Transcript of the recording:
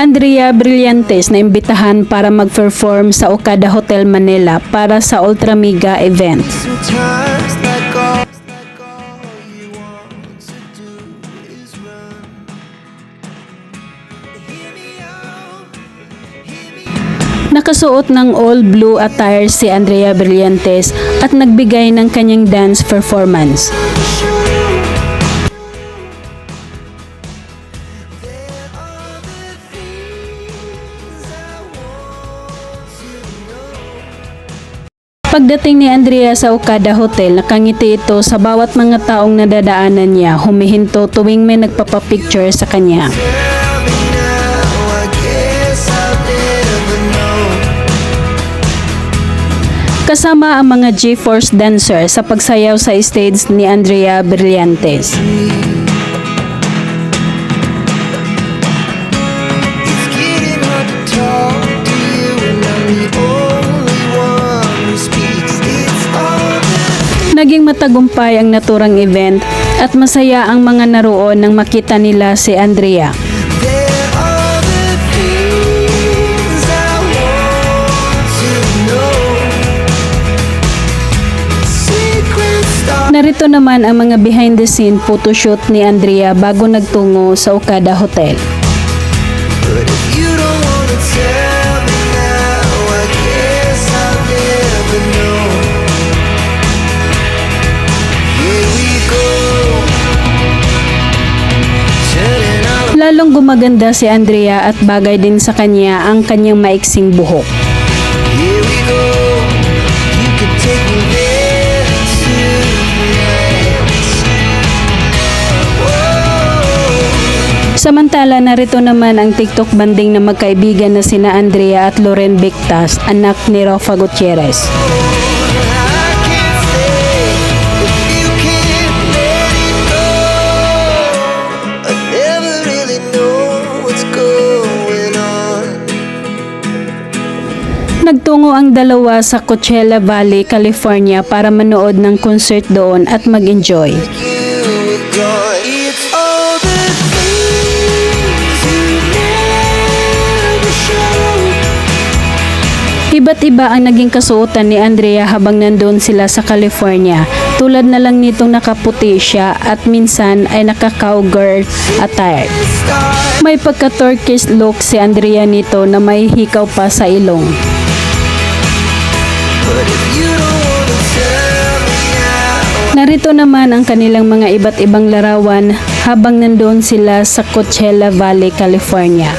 Andrea Brillantes na imbitahan para mag-perform sa Okada Hotel Manila para sa Ultra Mega event. Sometimes like all you want to do is run. Hear me out, Nakasuot ng all blue attire si Andrea Brillantes at nagbigay ng kanyang dance performance. Pagdating ni Andrea sa Okada Hotel, nakangiti ito sa bawat mga taong nadadaanan niya, humihinto tuwing may nagpapapicture sa kanya. tell me now, I guess I'll never know. Kasama ang mga G-Force dancer sa pagsayaw sa stage ni Andrea Brillantes. It's getting hard to talk to you and I'm the only one who speaks. It's all the Naging matagumpay ang naturang event at masaya ang mga naroon nang makita nila si Andrea. there are the things I want to know. Secret stars. Narito naman ang mga behind the scene photoshoot ni Andrea bago nagtungo sa Okada Hotel. But if you don't wanna tell me now, I guess I'll never know. Here we go. Turning all Lalong gumaganda si Andrea at bagay din sa kanya ang kanyang maiksing buhok. here we go. You can take me there to the lights. Whoa. Samantala, narito naman ang TikTok banding na magkaibigan na sina Andrea at Loren Victas, anak ni Rafa Gutierrez. I can't stay if you can't let it go. I never really know what's going on. Nagtungo ang dalawa sa Coachella Valley, California para manood ng concert doon at mag-enjoy. You were gone. It's all the things you never show. Iba't iba ang naging kasuotan ni Andrea habang nandun sila sa California. Tulad na lang nitong nakaputi siya at minsan ay naka-cowgirl attire. Start. May pagka-Turkish look si Andrea nito na may hikaw pa sa ilong. But if you don't wanna tell me now, Narito naman ang kanilang mga iba't ibang larawan habang nandoon sila sa Coachella Valley, California.